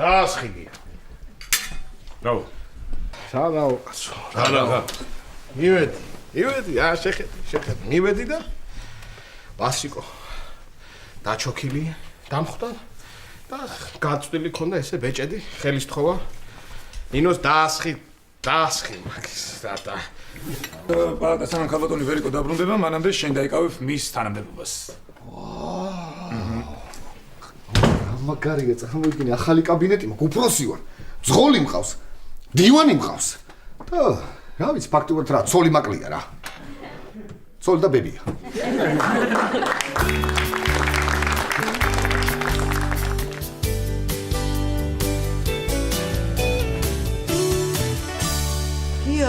დაასხიგია. რაო? სანაო კაცო. რა. მივედი, შეხედი. მივედი და ვასიკო დაჩოქილი დამხვდა და გაწვდილი ქონდა ესე ბეჭედი, ხელის თხოვა. ნინოს დაასხი მაგის და პალატა სანამ ქალბატონი ვერიკო დაბრუნდება, მანამდე შენ დაიკავებ მის თანამდებობას. მაგარია, წარმოიდგინე, ახალი კაბინეტი მაქვს, უფროსი ვარ. ძღოლი მყავს, დივანი მყავს. და რა ვიცი, ფაქტობრივად რა, ცოლი მაკლია რა. ცოლი და ბებია.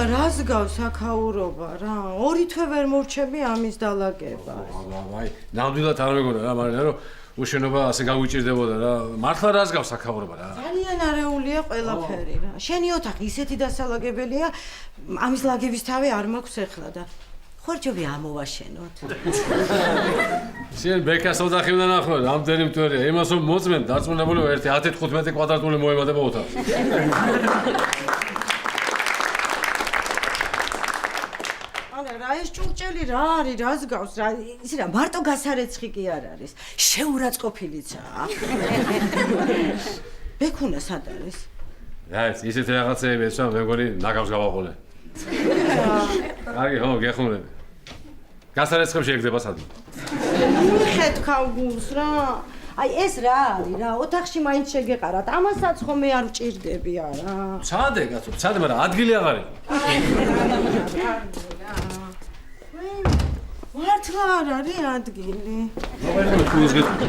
რას გავს აქაურობა რა? ორი თვე ვერ მორჩები ამის დალაგებას. აი, ნამდვილად არ მეგონა რა, მაგრამ რომ უშენობა ასე გაგვიჭირდებოდა რა. მართლა რას გავს აქაურობა რა? ძალიან არეულია ყველაფერი რა. შენი ოთახი ისეთი დასალაგებელია, ამის ლაგების თავი არ მაქვს ეხლა და ხორჯობი ამოვაშენოთ. შენ ბეკას ოთახი უნდა ნახო, რამდენი მტვერია. იმას რომ მოწმენ, დარწმუნებული ვარ 10-15 კვადრატული მოემატება ოთახი. ეს ჭურჭელი რა არის, რას გავს რა? ისი რა, მარტო გასარეცხი კი არ არის. შეურაცხყოფილიცაა. ბექუნა სად არის? რა, ისეთი რაღაცეები ესვა, მეგონი ნაგავს გავაყოლე. კარგი, ხო, გეხმარები. გასარეცხებ შეეგდება სადმე. მიხეთქავ გულს რა. აი ეს რა არის რა, ოთახში მაინც შეგეყარათ. ამასაც ხომ არ ვჭირდები არა. ცადე კაცო, ცადე, მაგრამ ადგილი აღარ იყო. მართლა არ არის ადგილი. მოხერხო თუ ის გეტყვი.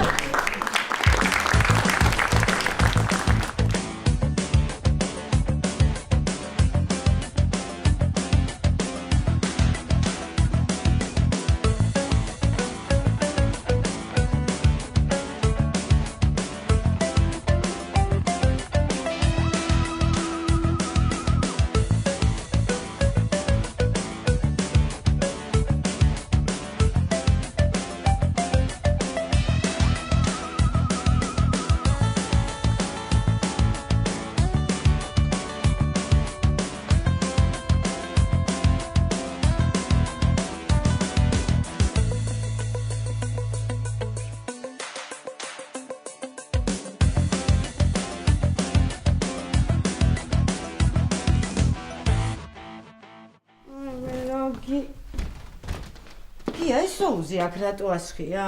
სოუსი აქ რატო ასხია?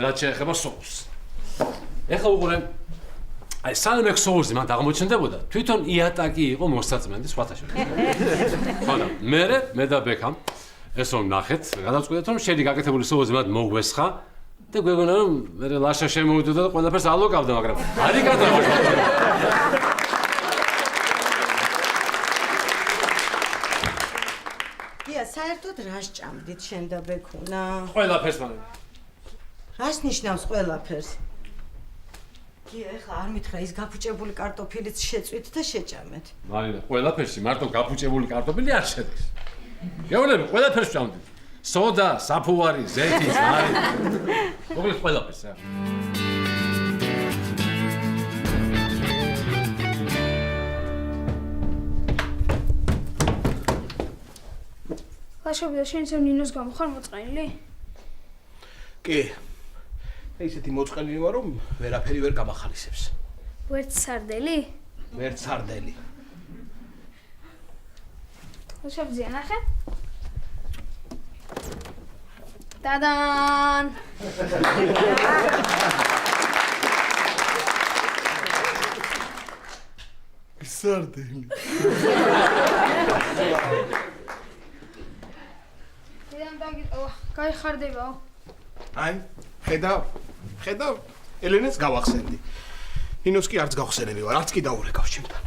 რაც შეეხება სოუსს. ეხლა უყურე, აი სანამ ეგ სოუსი მანდ აღმოჩნდებოდა, თვითონ იატაკი იყო მოსაწმენდი სხვათა შორის. ხოდა, მე და ბექამ ეს რომ ნახეთ, გადავწყვიტეთ რომ შენი გაკეთებული სოუსი მანდ მოგვესხა და გვეგონა რომ მე ლაშა შემოვიდოდა და ყველაფერს ალოკავდა, მაგრამ არი გადავაშვა. საერთოდ რას ჭამდით შენ და ბექუნა? ყველაფერს მაგრამ. რას ნიშნავს ყველაფერს? გია, ეხლა არ მითხრა ის გაფუჭებული კარტოფილიც შეწვით და შეჭამეთ. მარინა, ყველაფერში მარტო გაფუჭებული კარტოფილი არ შედის. გეუბნები, ყველაფერს ჭამდით. სოდა, საფუარი, ზეთი, ზარი. მოკლედ ყველაფერს რა. ლაშობი და შენ ისევ ნინოს გამო ხარ მოწყენილი? კი. ისეთი მოწყენილი ვარ, რომ ვერაფერი ვერ გამახალისებს. ვერც სარდელი? ვერც სარდელი. ლაშობი ნახე. დადან! სარდელი. გაიხარდებაო. აი, ხედავ, ელენეს გავახსენდი. ნინოს კი არც გავხსენები ვარ, არც კი დაურეკავს ჩემთან.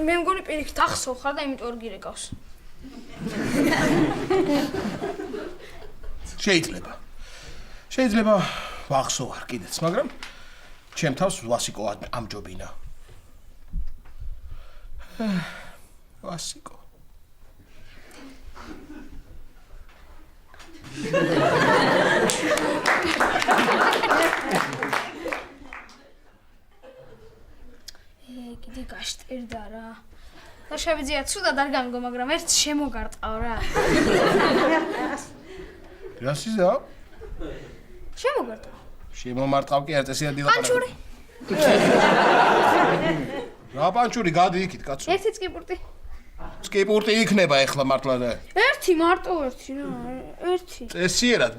მე მგონი პირიქით ახსოვ ხარ და იმიტომ არ გირეკავს. შეიძლება ვახსოვ არ კიდეც, მაგრამ ჩემ თავს ვასიკო ამჯობინა. ვასიკო. კიდე გაშტერდა რა. და შევიძიათ სულად არ გამიგო, მაგრამ ერთ შემოგარტყავ რა. რასიზა? შემოგარტყავ. შემომარტყავ კი აწესია დილაპარაკი. პანჩური. რა პანჩური გადი იქით კაცო. ერთი წკიპურტი. სკიპურტი იქნება ეხლა მართლა და. ერთი მარტო ერთი რა. ერთი. წესიერად.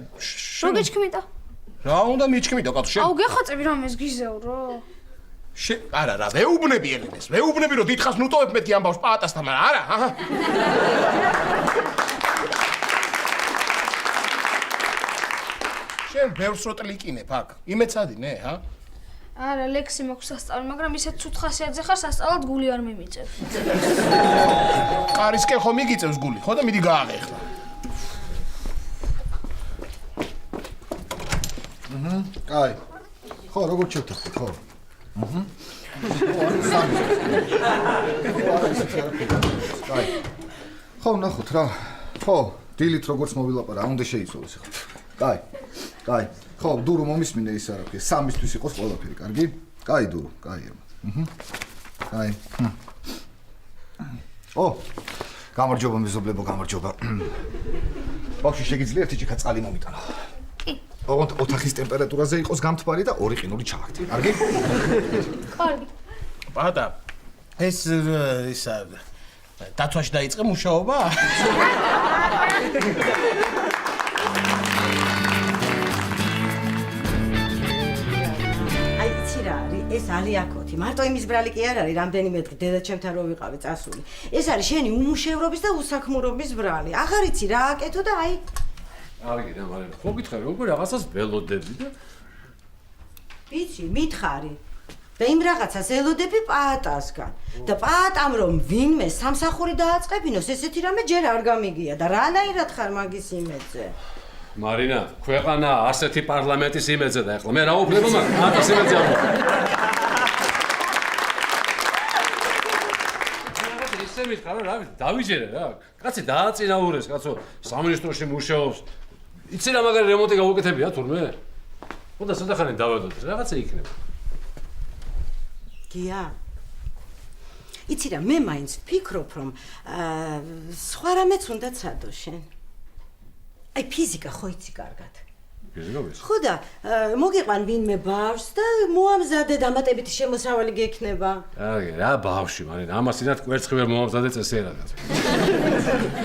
როგეჩქმიდა. რა უნდა მიჩქმიდო კაცო შენ? აუ გეხაწები რა მეს გიზეო რა. არა რა, ვეუბნები ელენეს. ვეუბნები რომ დიდხანს ნუტოვებ მეთქი ამბავს პაატასთან, მაგრამ არა, აჰა. შენ ბევრს რო ტლიკინებ აქ. იმეცადინე, ჰა? არა, ლექსი მაქვს სასწავლი, მაგრამ ისეთ ცუდ ხასიათზე ხარ, სასწავლად გული არ მიმიწევ. ყარისკენ ხომ მიგიწევს გული, ხო და მიდი გააღე ახლა. კაი. ხო, როგორ შევთანხმდით, ხო? კაი. ხო, ნახოთ რა. ხო, დილით როგორც მოვილაპარა, უნდა შეიცვალოს ახლა. კაი. კაი. ხო, დურო მომისმინე ის არა, სამისთვის იყოს ყველაფერი, კარგი? კაი, დურო, კაი. კაი. ო, გამარჯობა მეზობლებო, გამარჯობა. ბავშვი შეგიძლია ერთი ჭიქა წყალი მომიტანო? კი. ოღონდ ოთახის ტემპერატურაზე იყოს გამთბარი და ორი ყინული ჩავაგდე, კარგი? კარგი. პაატა, ეს ისა დათვაში დაიწყე მუშაობა? ეს ალიაკოთი, მარტო იმის ბრალი კი არ არის, რამდენიმე დღე დედაჩემთან რო ვიყავი წასული. ეს არის შენი უმუშევრობის და უსაქმურობის ბრალი. აღარ იცი რა აკეთო და აი. კარგი და მაგრამ ხო გითხარი, როგორ რაღაცას ველოდები და ვიცი, მითხარი. და იმ რაღაცას ელოდები პაატასგან. და პაატამ რომ ვინმე სამსახური დააწყებინოს, ესეთი რამე ჯერ არ გამიგია და რანაირად ხარ მაგის იმედზე? მარინა, ქვეყანა ასეთი პარლამენტის იმედზე და ეხლა მე რა უფლება მაქვს? პაატას იმედზე არ ვიყავ. ისე მითხარ რა, დავიჯერე რა. კაცი დააწინაურეს, კაცო, სამინისტროში მუშაობს. იცი რა მაგარი რემონტი გავუკეთებია თურმე? ხო და ცოტა ხანი დავედოთ, რაღაცა იქნება. გია. იცი რა, მე მაინც ვფიქრობ, რომ სხვა რამეც უნდა ცადო შენ. აი ფიზიკა ხო იცი კარგად. ფიზიკა ვის? ხო და მოგიყვან ვინმე ბავშვს და მოამზადე დამატებითი შემოსავალი გექნება. აი რა ბავშვი, მაგრამ ამას ინად კვერცხი ვერ მომამზადე წესიერადაც.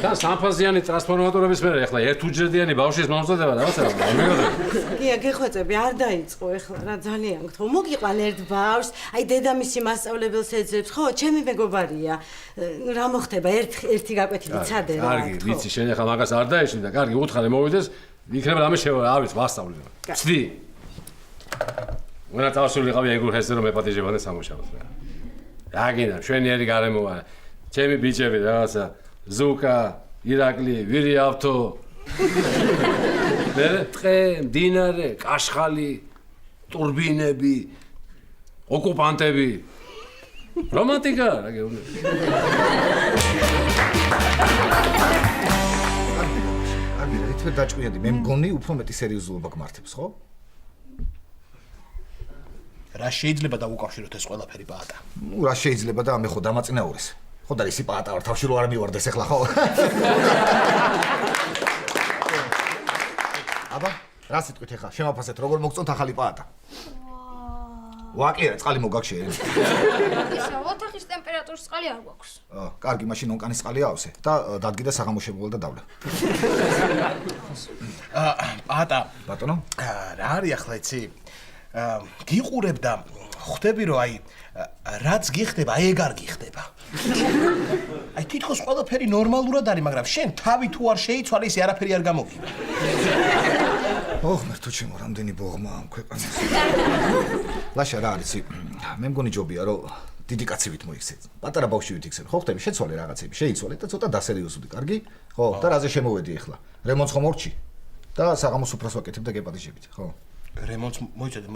და სამფაზიანი ტრანსფორმატორების მერე ეხლა ერთუჯრედიანი ბავშვის მომზადება რაღაცა არ მეგობრებო. გია გეხვეწები არ დაიწყო ეხლა რა ძალიან გთხოვ. მოგიყვან ერთ ბავშვს, აი დედამისი მასწავლებელს ეძებს, ხო, ჩემი მეგობარია. რა მოხდება ერთი გაკვეთილი ცადე რა. კარგი, ვიცი შენ ეხლა მაგას არ დაეშინე და კარგი უთხარი მოვიდეს, იქნება რამე არის ვასწავლი. ცდი. ვენა წავსულიყავი ეგურ ჰესზე რომ ეპატიჟებოდნენ სამუშაოს რა. რა გინდა, შვენიერი გარემოა. ჩემი ბიჭები რაღაცა ზუკა, ირაკლი, ვირიავთო. მე ტყე, მდინარე, კაშხალი, ტურბინები, ოკუპანტები. რომანტიკა რა გეუბნები. კარგი, რითმე დაჭკვიანდი, მე მგონი უფრო მეტი სერიოზულობა გმართებს, ხო? რა შეიძლება დაუკავშიროთ ეს ყველაფერი პაატა? ნუ რა შეიძლება და მე ხო დამაწინაურეს. ხო და ისი პაატა ვარ, თავში რო არ მივარდეს ახლა, ხო? აბა, რა სიტყვით ახლა? შემაფასეთ, როგორ მოგწონთ ახალი პაატა? ვაკიერე, წყალი მოგაგშე. ისა ოთახის ტემპერატურის წყალი არ გვაქვს. კარგი, მაშინ ონკანის წყალი ავსე და დადგიდა საღამოშებულა და დავლე. პაატა, ბატონო? რა არის ახლა იცი? გიყურებ და ხვდები რომ აი რაც გიხდება, აი ეგ არ გიხდება. აი თითქოს ყველაფერი ნორმალურად არის, მაგრამ შენ თავი თუ არ შეიცვალე, ისე არაფერი არ გამოგივა. ოხ, მერტო ჩემო, რამდენი ბოღმა ამ ქვეყანას. ლაშა რა არის? მე მგონი ჯობია რომ დიდი კაცივით მოიქცე. პატარა ბავშვივით იქცე. ხო ხტები, შეცვალე რაღაცები, შეიცვალე და ცოტა დასერიოზული, კარგი? ხო, და რაზე შემოვედი ახლა? რემონტს ხომ ორჩი? და საღამოს უფროს ვაკეთებ და გეპატიჟებით, ხო? რემონტს მოიწოდე.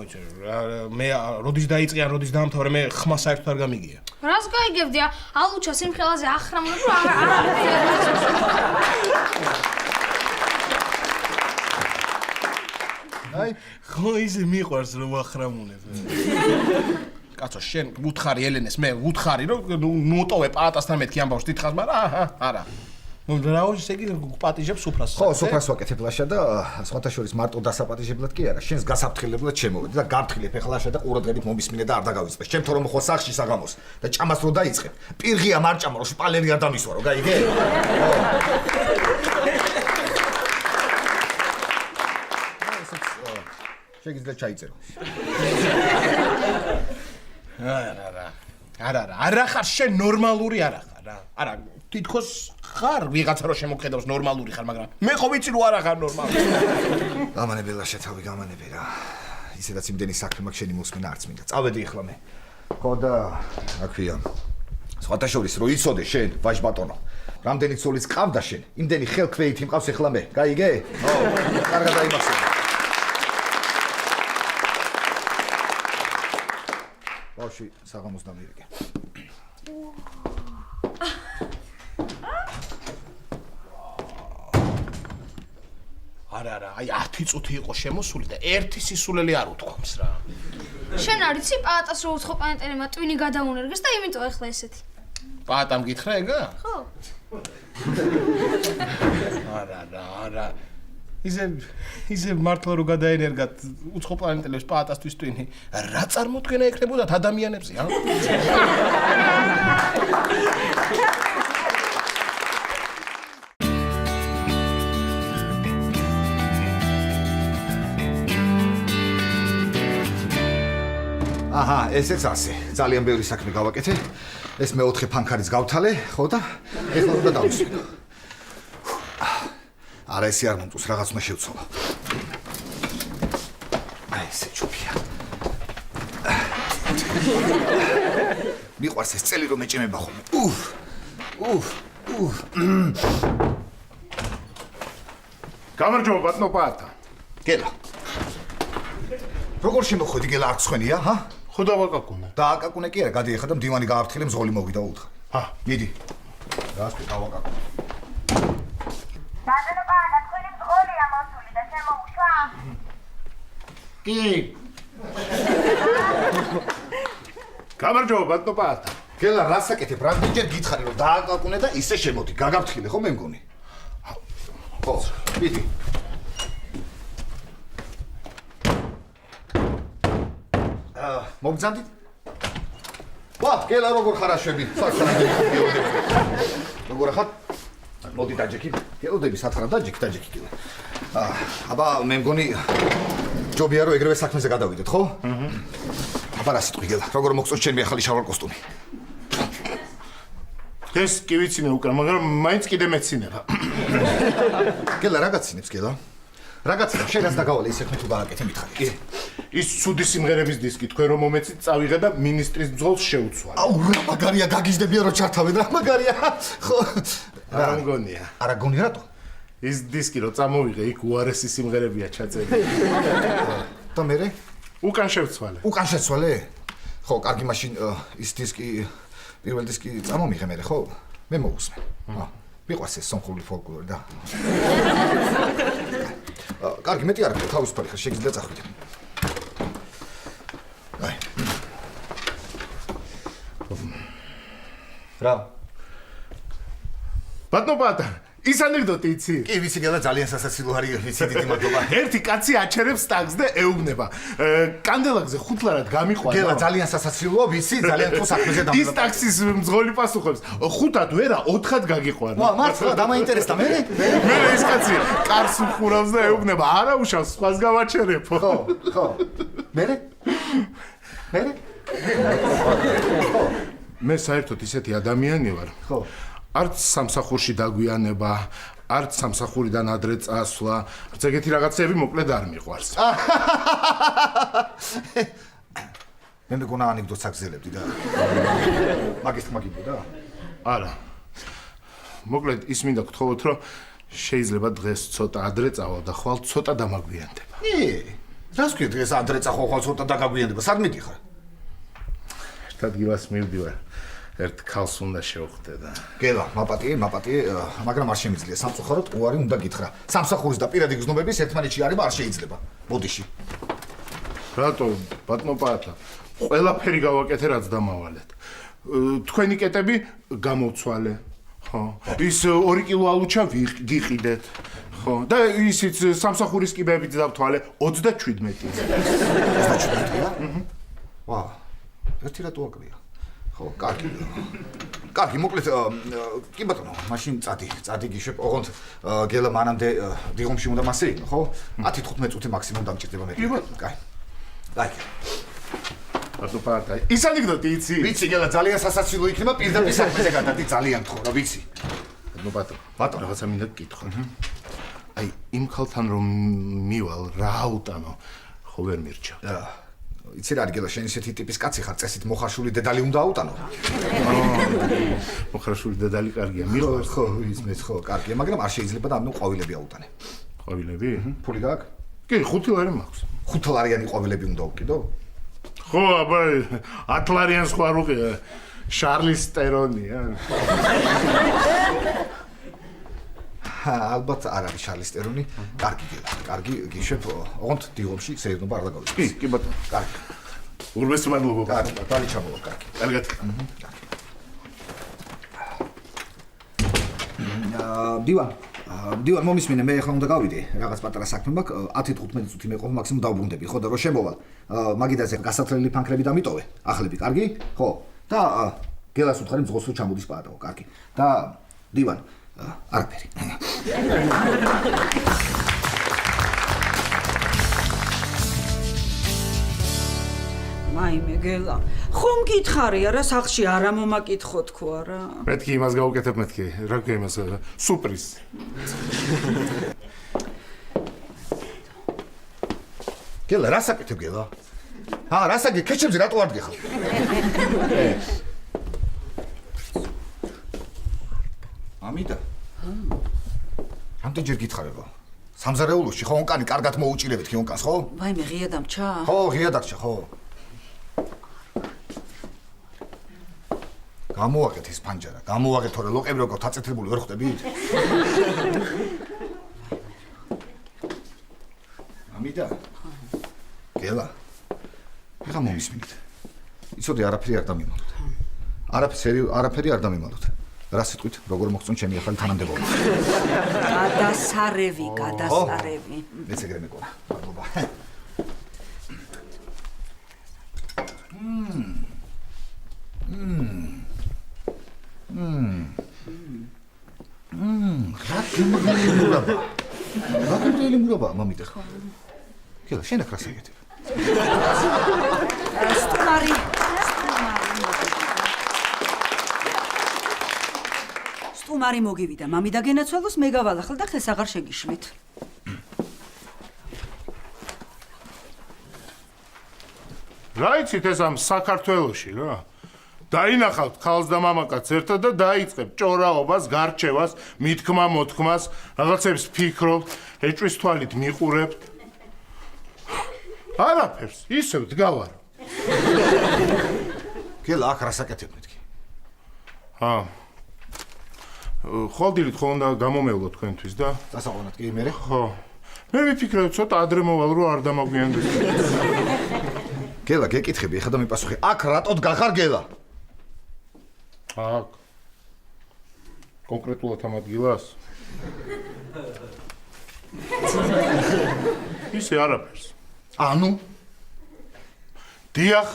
მე როდის დაიწყე, ან როდის დაამთავრე, მე ხმა საერთოდ არ გამიგია. რას გაიგებდია? ალუჩა სიმხელაზე ახრამუნებ რომ არ აი, ხო ისე მიყვარს რომ ახრამუნებ. კაცო, შენ უთხარი ელენეს, მე უთხარი, რომ ნუტოვე პაატასთან მეთქი ამბავს დიდხანს, მაგრამ არა. რა ისე იგი პატიჟებს სუფრას. ხო, სუფრას ვაკეთებ ლაშა და სხვათა შორის მარტო დასაპატიჟებლად კი არა, შენს გასაფრთხილებლად შემოვედი და გავფრთხილებ ეხლა ლაშა და ყურადღებით მომისმინე და არ დაგავიწყე. ჩემთო რომ ხო სახში საღამოს და ჭამას რო დაიწყებ. პირღია მარჭამა რო შპალერი არ დამისვარო, გაიგე? შეგიძლია ჩაიწერო. არა ხარ შენ ნორმალური არა ხარ რა. არა, თითქოს ხარ ვიღაცა რო შემოქმედავს ნორმალური ხარ, მაგრამ მე ხო ვიცი რომ არა ხარ ნორმალური. გამანებელა შეთავი გამანებე რა. ისედაც იმდენი საქმე მაქვს შენი მოსმენა არც მინდა. წავედი ახლა მე. ხო და რა ქვია. სხვათა შორის რო იცოდე შენ ვაჟ ბატონო. რამდენი ცოლიც ყავდა შენ, იმდენი ხელქვეითი მყავს ახლა მე. გაიგე? ხო, კარგად დაიმახსოვრე. ბავშვი საღამოს დამირეკე. არა, აი 10 წუთი იყო შემოსული და ერთი სისულელი არ უთქვამს რა. შენ არ იცი პაატას რო უცხო პლანეტელებმა ტვინი გადაუნერგეს და იმიტომ ახლა ესეთი. პაატამ გითხრა ეგა? ხო. არა. ისე მართლა რო გადაენერგათ უცხო პლანეტელებს პაატასთვის ტვინი. რა წარმოქმნა ექნებოდათ ადამიანებზე, ა? აჰა, ესეც ასე. ძალიან ბევრი საქმე გავაკეთე. ეს მეოთხე ფანქარიც გავთალე, ხო და ეხლა უნდა დავისვენო. არა ესე არ მომწონს, რაღაც უნდა შევცვალო. აი ესე ჩუფია. მიყვარს ეს წელი რომ ეჭემება ხოლმე. გამარჯობა ბატონო პაატა. გელა. როგორ შემოხვედი გელა არ ცხენია, ჰა? ხო დავაკაკუნე. დააკაკუნე კი არა, გადი ეხლა და მდივანი გააფრთხილე მზღოლი მოვიდა უთხა. ჰა, მიდი. რას კი დავაკაკუნე. ბატონო პაატა, თქვენი მზღოლია მოსული და შემოუშვა? კი. გამარჯობა ბატონო პაატა. გელა რას აკეთებ? რამდენჯერ გითხარი რომ დააკაკუნე და ისე შემოდი. გაგაფრთხილე ხო მე მგონი? ხო, მიდი. მოგძანდით? ვა, გელა როგორ ხარაშვები? საქმე როგორ ხარ? მოდი დაჯექი. გელოდები სათარა დაჯექი გელა. აბა მე მგონი ჯობია რომ ეგრევე საქმეზე გადავიდეთ, ხო? აბა რა სიტყვი გელა, როგორ მოგწონს ჩემი ახალი შავარ კოსტუმი? ეს კი ვიცინე უკან, მაგრამ მაინც კიდე მეცინება. გელა რა გაცინებს გელა? რა გაცინებ? შენ რას დაგავალე ისე ხმე თუ გააკეთე მითხარი. კი. ის ცუდი სიმღერების დისკი თქვენ რომ მომეცით წავიღე და მინისტრის ბრძოლს შეუცვალე. აუ რა მაგარია გაგიზდებია რომ ჩართავენ რა მაგარია. ხო. რა მგონია? არა გონია რატო? ის დისკი რომ წამოვიღე, იქ უარესი სიმღერებია ჩაწერილი. და მე? უკან შევცვალე. უკან შეცვალე? ხო, კარგი მაშინ ის დისკი პირველ დისკი წამომიღე მე ხო? მე მოусმე. მიყვარს ეს სომხური ფოლკლორი და. კარგი, მეტი არ აქვს, თავისუფალი ხარ, შეგიძლია წახვიდე. აი. რა? ბატონო პაატა, ის ანეკდოტი იცი? კი, ვიცი გელა ძალიან სასაცილო არის, ვიცი დიდი მადლობა. ერთი კაცი აჩერებს ტაგს და ეუბნება. კანდელაკზე ხუთლარად გამიყვანა. გელა ძალიან სასაცილოა, ვიცი, ძალიან თუ საქმეზე ის ტაქსის მძღოლი პასუხობს. ხუთად ვერა, 4-ად გაგიყვანა. ვა, მართლა დამაინტერესდა მე? მე ის კაცი კარს უხურავს და ეუბნება, არა უშავს, სხვას გავაჩერებო. ხო. მე? მე საერთოდ ისეთი ადამიანი ვარ. ხო. არც სამსახურში დაგვიანება, არც სამსახურიდან ადრე წასვლა, არც ეგეთი რაღაცები მოკლედ არ მიყვარს. მე მეგონა ანეკდოტს აგზელებდი და მაგის თქმა გიბოდა? არა. მოკლედ ის მინდა გთხოვოთ, რომ შეიძლება დღეს ცოტა ადრე წავალ და ხვალ ცოტა დამაგვიანდება. რას ქვია დღეს ადრე წახვალ ხვალ ცოტა დაგაგვიანდება? სად მიდიხარ? ერთ ადგილას მივდივარ. ერთ ქალს უნდა შევხვდე და გელა, მაპატიე, მაგრამ არ შემიძლია სამწუხაროდ უარი უნდა გითხრა. სამსახურის და პირადი გზნობების ერთმანეთში არება არ შეიძლება. ბოდიში. რატო, ბატონო პაატა, ყველაფერი გავაკეთე, რაც დამავალეთ. თქვენი კეტები გამოვცვალე. ხო. ის 2 კილო ალუჩა გიყიდეთ. ხო. და ისიც სამსახურის კიბეებით დავთვალე 37. 37-ია? ვა. ერთი რატო აკლია? ხო, კარგი. კარგი, მოკლედ, კი ბატონო, მაშინ წადი გიშებ, ოღონდ გელა მანამდე დიღომში უნდა მასე იყო, ხო? 10-15 წუთი მაქსიმუმ დამჭირდება მე. კი ბატონო. კაი. ბატონო პარტაი. ის ანეკდოტი იცი? ვიცი, გელა ძალიან სასაცილო იქნება, პირდაპირ საქმეზე გადადი, ძალიან თქო, ვიცი. ბატონო, რაღაცა მინდა გკითხო. აი, იმ ხალთან რომ მივალ, რა აუტანო, ხო ვერ მირჩა. იცი რა, გელა, შენ ისეთი ტიპის კაცი ხარ, წესით მოხარშული დედალი უნდა აუტანო. მოხარშული დედალი კარგია, მიყვარს. ხო, ისმის, ხო, კარგია, მაგრამ არ შეიძლება და ამნუ ყვავილები აუტანე. ყვავილები? ფული გაქვს? კი, 5 ლარი მაქვს. 5 ლარიანი ყვავილები უნდა უკიდო? ხო, აბა, 10 ლარიანს ხო არ უყია. შარლის სტერონია. ალბათ არ არის შარლის სტერონი. კარგი გელა, კარგი, გიშებ, ოღონდ დიღომში სეირნობა არ დაგავიწყდეს. კი, ბატონო. კარგი. ურმეს მადლობა. კარგი, ბალი ჩამოვა, კარგი. კარგად. დივან, მომისმინე, მე ახლა უნდა გავიდე, რაღაც პატარა საქმე მაქვს, 10-15 წუთი მე ყოფ მაქსიმუმ დავბრუნდები, ხო და რო შემოვალ, მაგიდაზე გასათლელი ფანქრები დამიტოვე, ახლები, კარგი? ხო. და გელას უთხარი მძღოლს რო ჩამოდის პაატაო, კარგი. და დივან, არაფერი. მაიმე გელა, ხომ გითხარია რა სახლში არა მომაკითხო თქო არა? მეთქი იმას გავუკეთებ მეთქი, რა ქვია იმას, სუპრის. გელა, რა საკეთებ გელა? რა საკეთებ? ქეჩებზე რატო არ დგეხარ? ამიდა. რამდენჯერ გითხარება? სამზარეულოში ხო ონკანი კარგად მოუჭირებთ კი ონკანს, ხო? ვაიმე ღია დამჩა? ხო, ღია დაგჭა, ხო. გამოვაკეთ ეს ფანჯარა, გამოვაკეთ თორე ლოყები როგორ თაწეთრებული ვერ ხვდებით? ამიდა. გელა. ეხა მომისმინეთ. იცოდე არაფერი არ დამიმალოთ. არაფერი არ დამიმალოთ. რა სიტყვით, როგორ მოგწონ ჩემი ახალი თანამდებობა. გადასარევი. მეც ეგრე მეკონა. მადლობა. რა გემრიელიმურაბა, მამიდა. გელა, შენ აქ რა საკეთებ? სტუმარი მოგივიდა, მამიდა გენაცვალოს, მე გავალახელ და ხეს აღარ შეგიშვით. რა იცით ეს ამ საქართველოში რა? დაინახავთ ხალს და მამაკაც ერთად და დაიწყებთ ჭორაობას, გარჩევას, მითქმა მოთქმას, რაღაცებს ფიქრობთ, ეჭვის თვალით მიყურებთ. არაფერს, ისევ დგავარ. გელა, აქ რა საკეთებ მეთქი? ხვალდილით ხო უნდა გამომევლო თქვენთვის და დასაყოვნად კი მერე? ხო. მე ვიფიქრე ცოტა ადრე მოვალ რომ არ დამაგვიანდეს. გელა, გეკითხები, ეხლა და მიპასუხე. აქ რატო დგახარ გელა? აქ. კონკრეტულად ამ ადგილას? ისე არაფერს. ანუ? დიახ.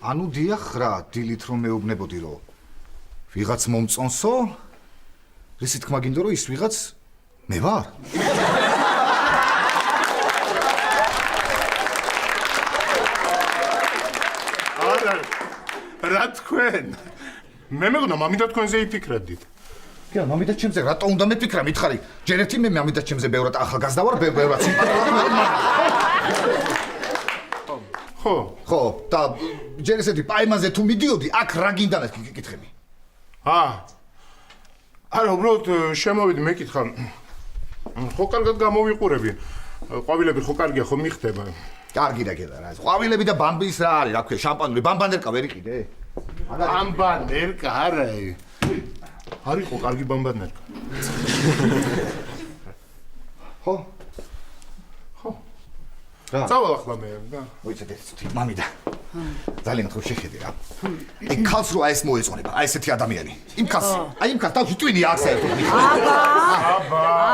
ანუ დიახ რა, დილით რომ მეუბნებოდი რომ ვიღაც მომწონსო? რისი თქმა გინდო რომ ის ვიღაც მე ვარ? არა. რა თქვენ? მე მეგონა მამიდა თქვენზე იფიქრებდით. გელა, მამიდა ჩემზე რატო უნდა მეთქრა, მითხარი? ჯერ ერთი მე მამიდა ჩემზე ბევრად ახალგაზრდა ვარ, ბევრად სიმპათიურად. ხო, და ჯერ ესეთი პაემაზე თუ მიდიოდი, აქ რა გინდანაც გიკითხები? არა, უბრალოდ შემოვიდი მეკითხა. ხო კარგად გამოვიყურები. ყვავილები ხო კარგია, ხო მიხდება. კარგი რა გელა რა. ყვავილები და ბამბის რა არის, რა ქვია, შამპანური, ბამბანერკა ვერ იყიდე? ბამბანერკა არა. არისო კარგი ბამბანერკა. ხო? წავალ ახლა მე. მოიცადეთ ცოტა, მამიდა. ძალიან ხო შეხედე რა. აი ქალს რო აი ეს მოეწონება, აი ესეთი ადამიანი. იმ ქალს, აი იმ ქალს თავში ტვინი აქ საერთოდ.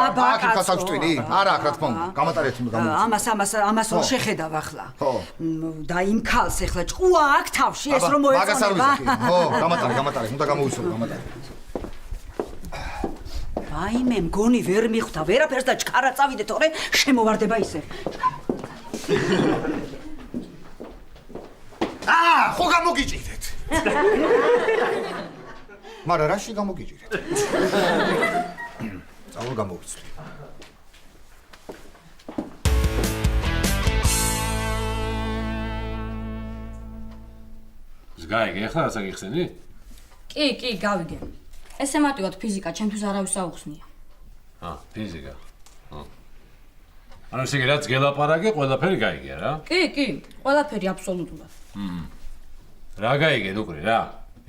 აბა აქ ქალს აქვს ტვინი? არა, აქ რა თქმა უნდა. გამატარეთ იმ გამო. ამას რო შეხედავ ახლა. ხო. და იმ ქალს ახლა ჭყუა აქ თავში ეს რომ მაგას არ მოეწონება. ვიზახი. ხო, გამატარე, უნდა გამოვისურვო, გამატარე. აიმე მგონი ვერ მიხვდა ვერაფერს და ჩქარა წავიდე თორე შემოვარდება ისე. ხო გამოგიჭირეთ. მაგრამ რაში გამოგიჭირეთ? წავალ გამოვიცვლი. ზგაიგე, ახლა რაცა გიხსენი? კი, გავიგე. ესე მარტივად ფიზიკა ჩემთვის არავის აუხსნია. ფიზიკა. ანუ ესე იგი რაც გელაპარაკე, ყველაფერი გაიგე რა? კი, ყველაფერი აბსოლუტურად. რა გაიგე ნუკრი რა?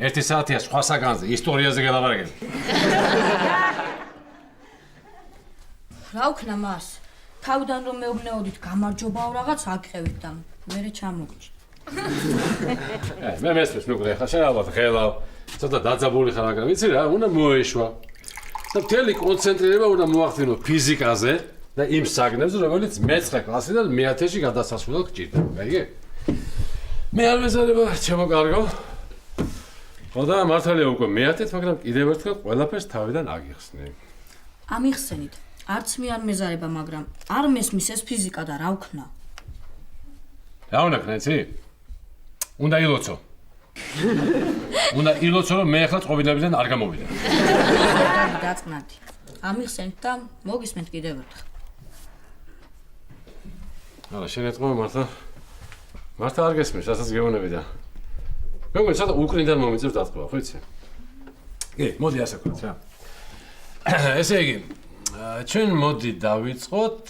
1 საათია სხვა საგანზე, ისტორიაზე გელაპარაკები. რა ვქნა მას? თავიდან რომ მეუბნეოდით გამარჯობა რაღაც აკყევით და მერე ჩამოგიჭდა. მე მესმის ნუკრი, ხა შენ ალბათ ხელავ. ცოტა დაძაბული ხარ, მაგრამ ვიცი რა, უნდა მოეშვა. და მთელი კონცენტრირება უნდა მოახდინო ფიზიკაზე და იმ საგნებზე, რომელიც მე-9 კლასიდან მე-10-ში გადასასვლელად გჭირდება, გაიგე? მე არ მეზარება, ჩემო კარგო. ხო და მართალია უკვე მე-10-ით, მაგრამ კიდევ ერთხელ ყველაფერს თავიდან აგიხსნი. ამიხსენით, არც მე არ მეზარება, მაგრამ არ მესმის ეს ფიზიკა და რა ვქნა? რა უნდა ქნა, იცი? უნდა ილოცო. უნდა ილოცო, რომ მე ახლა წყობილებიდან არ გამოვიდე. დაწყნადი. ამიხსენით და მოგისმენთ კიდევ ერთხელ. არა, შენ ეთქმა მართლა არ გესმის, რასაც გეუბნები და მეგონი ცოტა უკრინდან მომიწევს დათქვა, ხო იცი? კი, მოდი ასე ვქნათ რა. ესე იგი, ჩვენ მოდი დავიწყოთ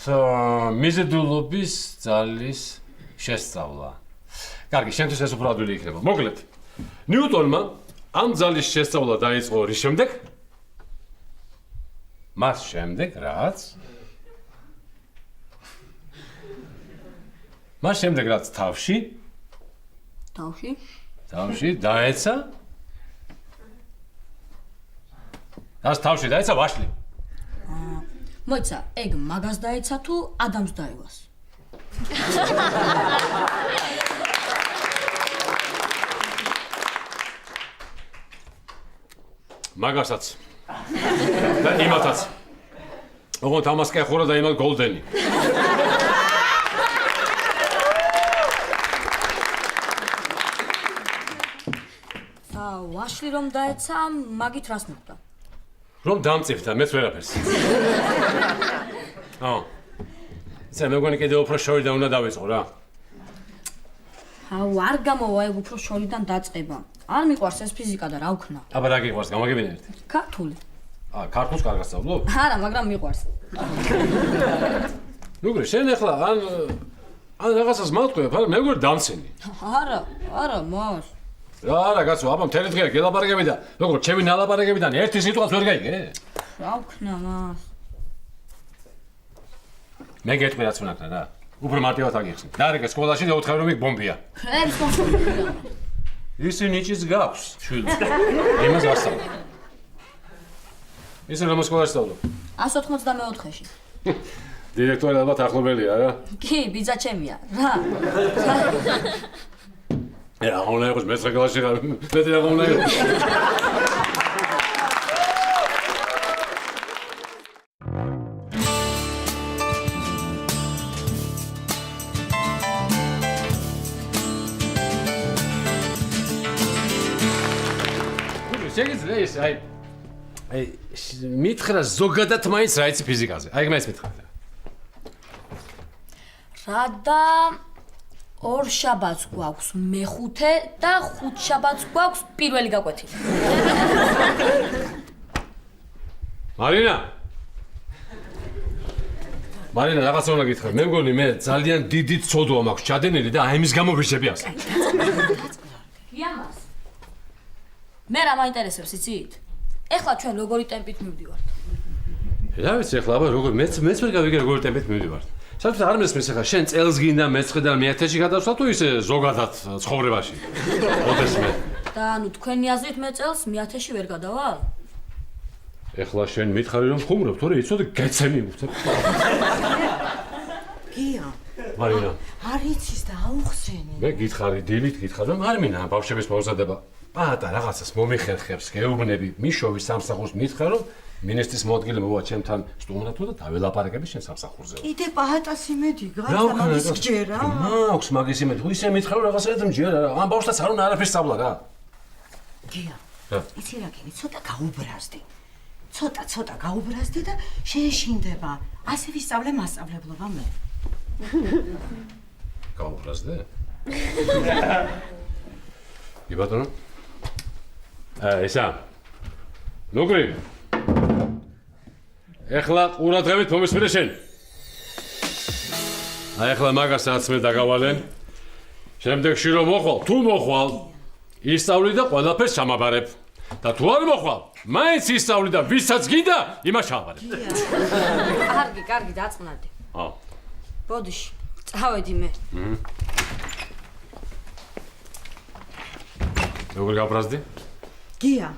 მიზიდულობის ძალის შესწავლა. კარგი, შენთვის ეს უფრო ადვილი იქნება. მოკლედ, ნიუტონმა ამ ძალის შესწავლა დაიწყო რის შემდეგ? მას შემდეგ რაც მას შემდეგ რაც თავში დაეცა რას თავში დაეცა ვაშლი მოიცა ეგ მაგას დაეცა თუ ადამს დაევას მაგასაც და იმათაც ოღონდ ამას კეხურა და იმათ გოლდენი ვაშლი რომ დაეცა მაგით რას მოხდა რომ დამწიფდა მეც ვერაფერს ისა მეგონი კიდევ უფრო შორიდან უნდა დავიწყო რა არ გამოვა ეგ უფრო შორიდან დაწყება არ მიყვარს ეს ფიზიკა და რა ვქნა აბა რა გიყვარს გამაგებინე ერთი ქართული ქართულს კარგად სწავლობ არა მაგრამ მიყვარს ნუგრე შენ ახლა ან რაღაცას მოვტყვებ არა მე მგონი დამცენი არა მას რა კაცო აბა მთელი დღე გელაპარაკები და როგორც ჩემი ნალაპარაკებიდან ერთი სიტყვას ვერ გაიგე რა ვქნა მას მე გეტყვი რაც უნდა ქნა რა უფრო მარტივად აგიხსნი დარეკე სკოლაში და უთხარი რომ იქ ბომბია ეს მომხდარა ისი ნიჭის გაქვს შვილს იმას ასწავლე ისე რომ სკოლაში სწავლობ 194-ში დირექტორი ალბათ ახლობელია რა კი ბიძა ჩემია რა რა უნდა იყოს მე-9 კლასში ხარ მე რა უნდა იყოს შეგიძლია ეს აი მითხრა ზოგადად მაინც რა იცი ფიზიკაზე. აი მე ეს მითხრა. რა და 2 შაბათს გვაქვს მე-5 და 5 შაბათს გვაქვს პირველი გაკვეთილი. მარინა რაღაცა უნდა გითხრა. მე მგონი მე ძალიან დიდი ცოდვა მაქვს ჩადენილი და აი მის გამო ვიშები ასე. იამას. მე რა მაინტერესებს იცით? ეხლა ჩვენ როგორი ტემპით მივდივართ? რა ვიცი ეხლა აბა როგორ მეც ვერ გავიგე როგორი ტემპით მივდივართ. საერთოდ არ მესმის ახლა შენ წელს გინდა მეცხრიდან მე-1000-ში გადავსვა თუ ისე ზოგადად ცხოვრებაში? ოდესმე. და ანუ თქვენი აზრით მე წელს მე-1000-ში ვერ გადავალ? ეხლა შენ მითხარი რომ ხუმრობ, თორე იცოდე გეცემი უხდებ. გია, მარინა, არ იცის და აუხსენი. მე გითხარი, დილით გითხარ რომ მარინა ბავშვების მომზადება. პატა რაღაცას მომიხერხებს, გეუბნები, მიშოვის სამსახურს მითხრა რომ მინისტრის მოადგილე მოვა ჩემთან სტუმრად და დაველაპარაკები შენ სამსახურზე. კიდე პაატას იმედი გაქვს და მაგის გჯერა? მაქვს მაგის იმედი, თუ ისე მითხრა რომ რაღაცა ჯერა, ამ ბავშვს არ უნდა არაფერს სწავლა რა. გია, იცი რა გინი, ცოტა გაუბრაზდი. ცოტა გაუბრაზდი და შეეშინდება. ასე ვისწავლე მასწავლებლობა მე. გაუბრაზდე? იბატონო? ესა. ნუგრი. ეხლა ყურადღებით მომისმინე შენ. ეხლა მაგასაც მე დაგავალენ. შემდეგში რომ მოხვალ, თუ მოხვალ, ისწავლი და ყველაფერს ჩამაბარებ. და თუ არ მოხვალ, მაინც ისწავლი და ვისაც გინდა, იმას ჩამაბარებ. კარგი, დაწყნარდი. აა. ბოდიში, წავედი მე. როგორ გაბრაზდი? გია,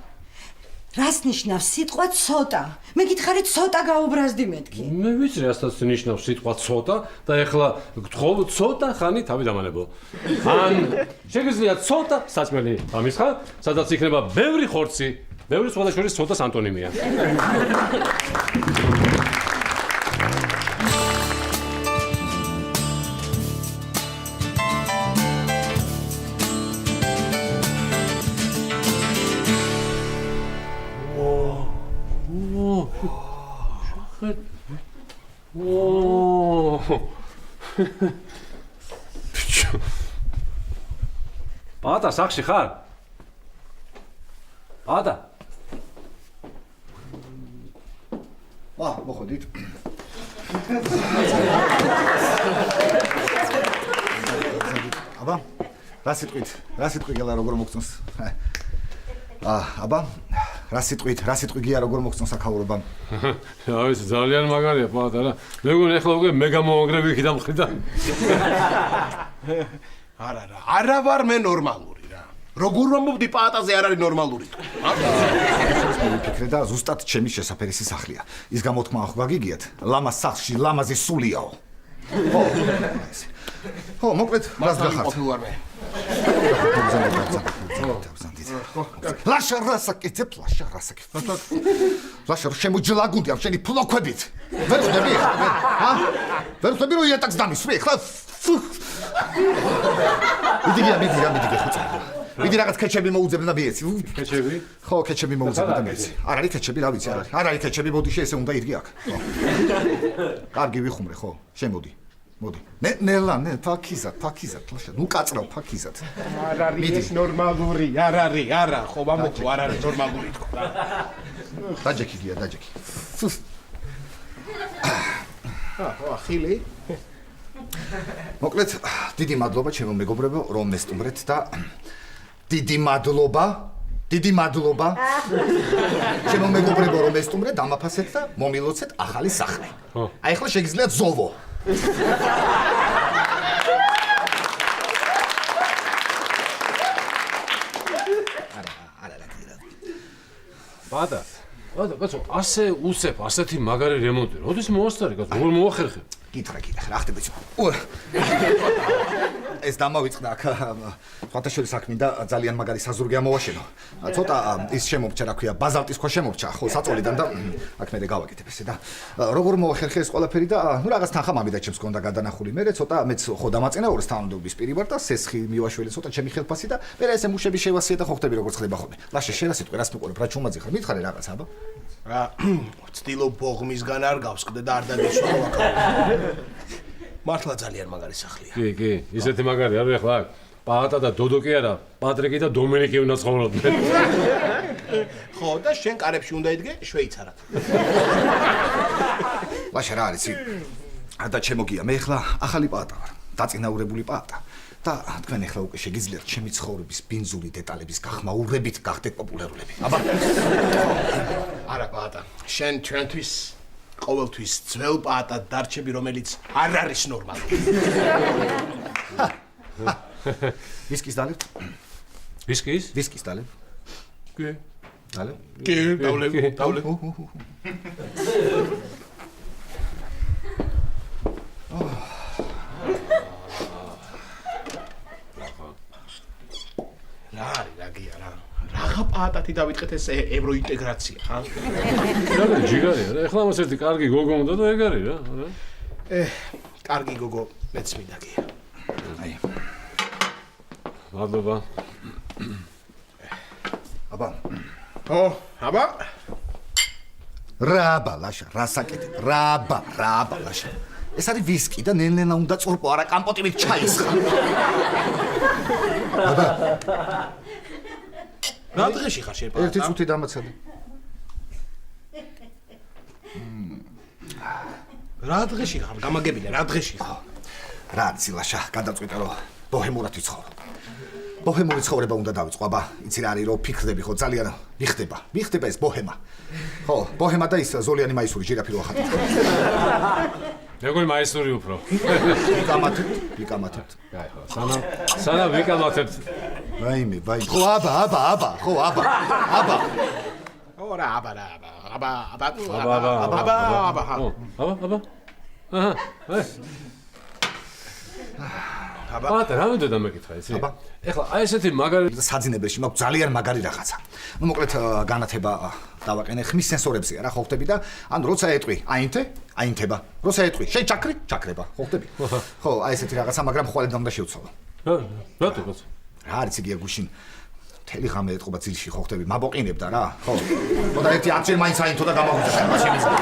რას ნიშნავს სიტყვა ცოტა? მე გითხარი ცოტა გაუბრაზდი მეთქი. მე ვიცი რასაც ნიშნავს სიტყვა ცოტა და ეხლა გთხოვ ცოტა ხანი თავი დამანებო. ან შეგიძლია ცოტა საჭმელი ამისხა, სადაც იქნება ბევრი ხორცი, ბევრი სხვა შორის ცოტას ანტონიმია. პატა, სახში ხარ? პატა. მოხოდით. აბა, რა სიტყვით გელა როგორ მოგწონს? აბა, რა სიტყვი გია როგორ მოგწონს აქაურობამ? რა ვიცი, ძალიან მაგარია პატა რა. მეგონა ეხლა უკვე მე გამომაგრები იქ დამხრიდა. არა ვარ მე ნორმალური რა. როგორ ვამბობდი პაატაზე არ არის ნორმალური თუ? ვიფიქრე და ზუსტად ჩემი შესაფერისი სახლია. ის გამოთქმა ახ გაგიგიათ, ლამას სახლში ლამაზი სულიაო. ხო, მოკლედ, რას გახართ? ყოფილ ვარ მე. ლაშა რასაკეთებ, ლაშა შემოჯლაგუნდი ამ შენი ფლოქვებით. ვერ ხვდები? ვერ ხვდები რომ იატაკს დამისვრი ხა? მიდი ხუცა. მიდი რაღაც კეჩები მოუძებნა და მიეცი. კეჩები? ხო, კეჩები მოუძებნა და მიეცი. არ არის კეჩები, რა ვიცი, არ არის კეჩები, ბოდიში ესე უნდა ირგი აქ. კარგი ვიხუმრე, ხო, შემოდი. მოდი. ნელა, ფაქიზად, ლაშა, ნუ კაწრავ ფაქიზად. არ არის ეს ნორმალური, არა, ხო, მამოქო, არ არის ნორმალური თქო რა. დაჯექი. ხო, ახილი. მოკლედ, დიდი მადლობა ჩემო მეგობრებო, რომ მესტუმრეთ და დიდი მადლობა. ჩემო მეგობრებო, რომ მესტუმრეთ, დამაფასეთ და მომილოცეთ ახალი სახლი. აი ახლა შეგიძლიათ ზოვო. პატა, კაცო, ასე უცებ, ასეთი მაგარი რემონტი. როდის მოასწარი, კაცო, როგორ მოახერხე? გითხრა, რა ხდება იცი? ეს დამავიწყდა აქ ფათაშორი საქმე და ძალიან მაგარი საზურგი ამოვაშენო. ცოტა ის შემომრჩა, რა ქვია, ბაზალტის ქვა შემომრჩა, ხო, საწოლიდან და აქ მე გავაკეთებ ესე და როგორ მოახერხე ეს ყველაფერი და ნუ რაღაც თანხა მამიდა ჩემს გონდა გადანახული. მე ცოტა მეც ხო დამაწინაურეს თანამდებობის პირი ვარ და სესხი მივაშველი ცოტა ჩემი ხელფასი და მე ესე მუშები შევასია და ხო ხდები როგორც ხდება ხოლმე. ლაშე შენ რა სიტყვი რას მიყურებ, რა ჩუმაძი ხარ? მითხარე რაღაც აბა. რა ცდილობ ბოღმისგან არ გავსკდე და არ დაგეშვა ვაკა. მართლა ძალიან მაგარი სახლია. კი, ისეთი მაგარი არ ვეხლა აქ. პაატა და დოდო კი არა, პატრიკი და დომენიკი უნდა ცხოვრობდნენ. ხო, და შენ კარებში უნდა იდგე შვეიცარად. ლაშა რა არის? და ჩემო გია, მე ახლა ახალი პაატა ვარ. დაწინაურებული პაატა. და თქვენ ახლა უკვე შეგიძლიათ ჩემი ცხოვრების ბინძური დეტალების გახმაურებით გახდეთ პოპულარულები. აბა. არა პაატა, შენ ჩვენთვის ყოველთვის ძველ პაატად დარჩები, რომელიც არ არის ნორმალური. ვისკის დალევ? ვისკის? ვისკის დალევ? კი. დალევ? კი, დავლებ. რა არის რა გია რა? რაღა პაატათი დავიწყეთ ეს ევროინტეგრაცია, ხა? რა ჯიგარია რა. ეხლა მას ერთი კარგი გოგო უნდა და ეგ არის რა. კარგი გოგო მეც მინდა გია. აი. მადლობა. აბა. აბა. რაბა ლაშა, რასაკეთებ? რაბა ლაშა. ეს არის ვისკი და ნენენა უნდა წურპო, არა კამპოტი მით ჩაისხა. აბა. რა დღეში ხარ შენ პაატა? ერთი წუთი დამაცადე. რა დღეში ხარ? გამაგებინა, რა დღეში ხარ? რა არის ლაშა, გადაწყვიტე რომ ბოჰემურად ვიცხოვრო. ბოჰემური ცხოვრება უნდა დავიწყო, აბა. იცი რა არის, რომ ფიქრდები ხო ძალიან მიხდება ეს ბოჰემა. ხო, ბოჰემა და ის ზოლიანი მაისური ჟირაფი რო ახატეთ. როგორი მაისური უფრო. ვიკამათებთ. აი ხო, სანამ ვიკამათებთ. ვაიმე. ხო, აბა. ხო, აბა. ora აბა. აბა, რა მინდოდა მეკითხა იცი? ეხლა აი ესეთი მაგარი საძინებელში მაქვს ძალიან მაგარი რაღაცა. ნუ მოკლედ განათება დავაყენე ხმის სენსორებზე რა ხო ხტები და ან როცა ეტყვი აინთება. როცა ეტყვი შენ ჩაქრება ხო ხტები? ხო, აი ესეთი რაღაცა, მაგრამ ხვალიდან უნდა შევცვალო. რატო? რა არის იგია გუშინ? მთელი ღამე ეტყობა ძილში ხო ხტები? მაბოყინებდა რა. ხო. მოდა ერთი 10 ჯერ მაინც აინთო და გამაღვიძა შენ შემიძლია.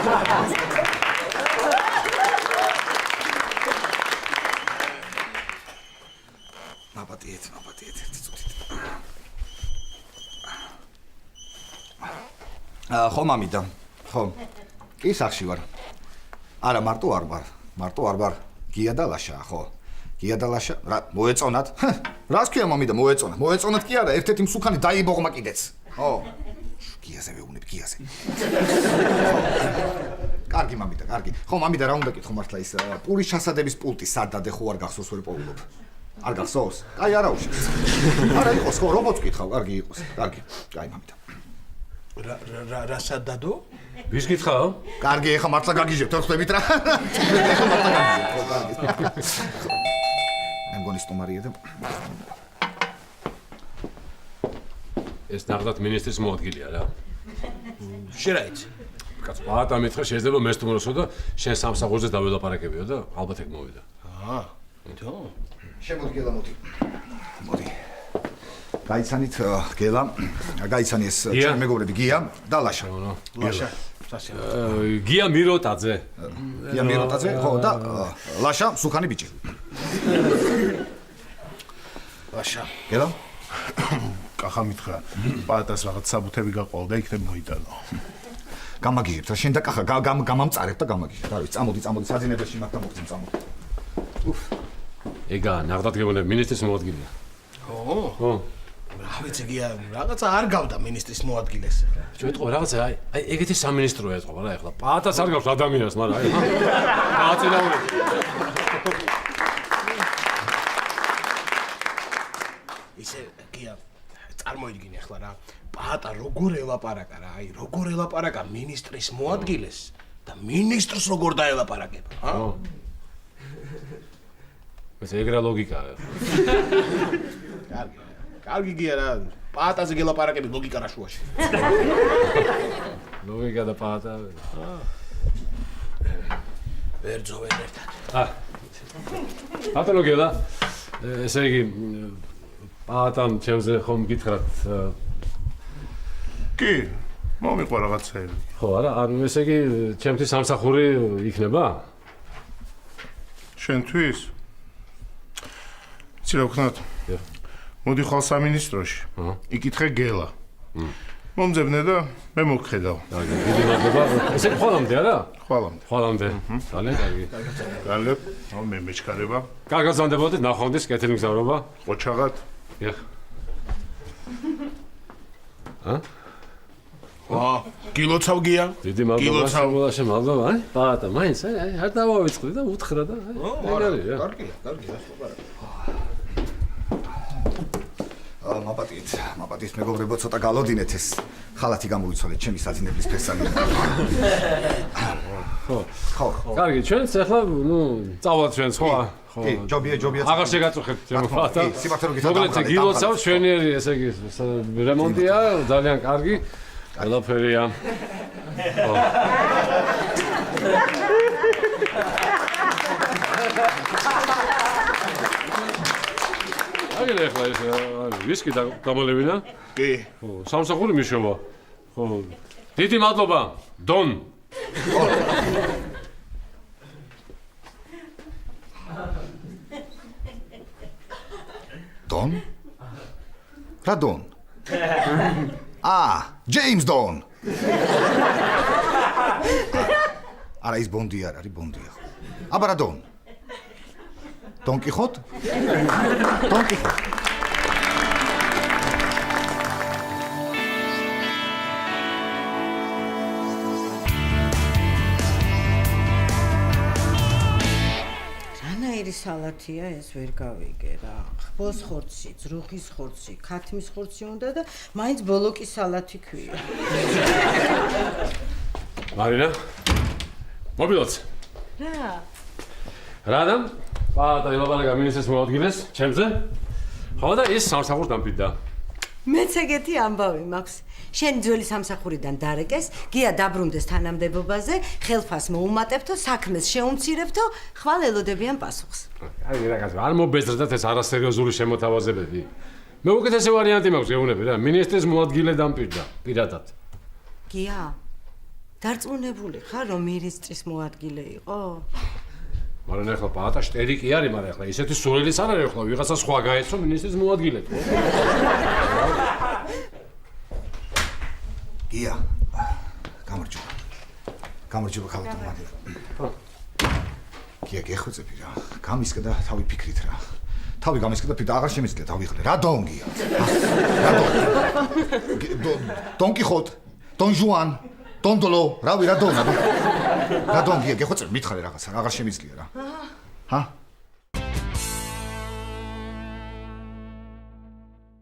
ნაპატიეთ ერთი წუთით. ხო მამიდა. ხო. კი სახში ვარ. არა მარტო არ ვარ. გია და ლაშა, ხო. გია და ლაშა, რა მოეწონათ? რას ქვია მამიდა, მოეწონათ კი არა, ერთ-ერთი მსუქანი დაიბოღმა კიდეც. ხო. გიაზე ვეუბნებ, გიაზე. კარგი მამიდა, კარგი. ხო მამიდა, რა უნდა კითხო მართლა ის პურის ჩასადების პულტი სად დადე ხო არ გახსოვს ვერ პოულობ. არ გახსოვს? კაი არა უშავს. არა იყოს ხო, რობოტს კითხავ, კარგი იყოს. კარგი. კაი მამიდა. რა სადადო? ვის კითხავ? კარგი, ეხა მართლა გაგიჟებთ, არ ხვდებით რა. ეხა მართლა გაგიჟებთ, ხო, კარგი. მე მგონი სტომარია და ეს ნახდათ მინისტრის მოადგილეა რა. შენ რა იცი? კაცო, პაატა მითხრა შეიძლება მე სტუმროსო და შენ სამსახურზე დაველაპარაკებიო და ალბათ ეგ მოვიდა. თო? შემოდი გელა მოდი. გაიცანით გელა, გაიცანი ეს ჩემი მეგობრები გია და ლაშა. ლაშა. გია მიროტაძე. ხო და ლაშა სუქანი ბიჭი. ლაშა. გელა? კახა მითხრა, პაატას რაღაც საბუთები გაყვალ და იქნებ მოიტანო. გამაგიჟებთ რა შენ და კახა გამამწარებ და გამაგიჟებთ. არის, წამოდი, საძინებელში მაგთან მოგწინ წამოდი. ეგა ნახდათ გეუბნები მინისტრის მოადგილეა. ხო. რა ვიცი გია, რაღაცა არ გავდა მინისტრის მოადგილეს. შევეტყობ რაღაცა აი ეგეთი სამინისტროა ეთყობა რა ეხლა. პაატას არ გავს ადამიანს, მაგრამ აი გააწინაურე. ისე გია წარმოიდგინე ახლა რა პაატა როგორ ელაპარაკა რა აი როგორ ელაპარაკა მინისტრის მოადგილეს და მინისტრს როგორ დაელაპარაკება ჰა ეს ეგრე ლოგიკაა კარგი გია რა პაატაზე გელაპარაკები ლოგიკა რა შუაში ლოგიკა და პაატა ვერ ძოვენ ერთად ბატონო გელა ესე იგი პაატამ ჩემზე ხომ გითხრათ კი მომიყვა რაღაცები ხო არა ანუ ესე იგი ჩემთვის სამსახური იქნება შენთვის იცი რა ვქნათ მოდი ხვალ სამინისტროში იკითხე გელა მომძებნე და მე მოგხედავ დიდი მადლობა ესე ხვალამდე არა ხვალამდე ძალიან კარგი გალებ მე მეჩქარება კარგად ზამდებოდეთ ნახვამდის კეთილი მგზავრობა ყოჩაღად გილოცავ გია? დიდი მადლობა შემოლაშე, მადლობა. პაატა, მაინც არ დავავიწყდი და უთხრა და ეგარია. კარგია, მაპატით მეგობრებო, ცოტა გალოდინეთ ეს ხალათი გამოიცვალეთ ჩემი საძინებლის ფესანი. ხო. კარგი, ჩვენც ახლა, წავალთ ჩვენც, ხო? კი, ჯობია. აღარ შეგაწუხებთ ჩემო პაატა. კი, სიმართლე რომ გითხრათ. მოგლეთ გილოცავ ჩვენიერი, ესე იგი, რემონტია, ძალიან კარგი. ყველაფერია. ხო. აგერ ახლა ეს ვისკი გამოლევინა? კი. ხო, სამსახური მიშოვა. ხო. დიდი მადლობა, დონ. დონ? რა დონ? ჯეიმს დონ. არა ის ბონდი არ არის, ბონდია. აბა რა დონ? დონ კიხოტ? დონ კიხოტ. რანაირი სალათია ეს ვერ გავიგე რა. ხბოს ხორცი, ძრუხის ხორცი, ქათმის ხორცი უნდა და მაინც ბოლოკის სალათი ქვია. მარინა. მობილოც. რა? რადა? პაატა ელაპარაკა მინისტრის მოადგილეს, ჩემზე. ხო და ის სამსახურს დამპირდა. მეც ეგეთი ამბავი მაქვს. შენ ძველი სამსახურიდან დარეკეს, გია დაბრუნდეს თანამდებობაზე, ხელფას მოუმატებთო, საქმეს შეუმცირებთო, ხვალ ელოდებიან პასუხს. აი რაგაც არ მობეზრდათ ეს არასერიოზული შემოთავაზებები. მე უკეთესი ვარიანტი მაქვს გეუბნები რა, მინისტრის მოადგილე დამპირდა, პირადად. გია, დარწმუნებული ხარ რომ მინისტრის მოადგილე იყო? მაგრამ ახლა პაატა შტერი კი არის, მაგრამ ახლა ისეთი სურვილიც არ არის, ახლა ვიღაცა სხვა გაეცო მინისტრის მოადგილედ. გია. გამარჯობა ხალხო. გია გეხვეწები რა. გამისკდა და თავი ფიქრით რა. თავი გამისკდა და აღარ შემიძლია დავიღლე. რა დონ გია? რა დონ? დონ კიხოტ, დონ ჟუან, დონ დოლო, რავი რა დონა? რა დონ გია გეხვეწები მითხარე რაღაცა, აღარ შემიძლია რა. ჰა?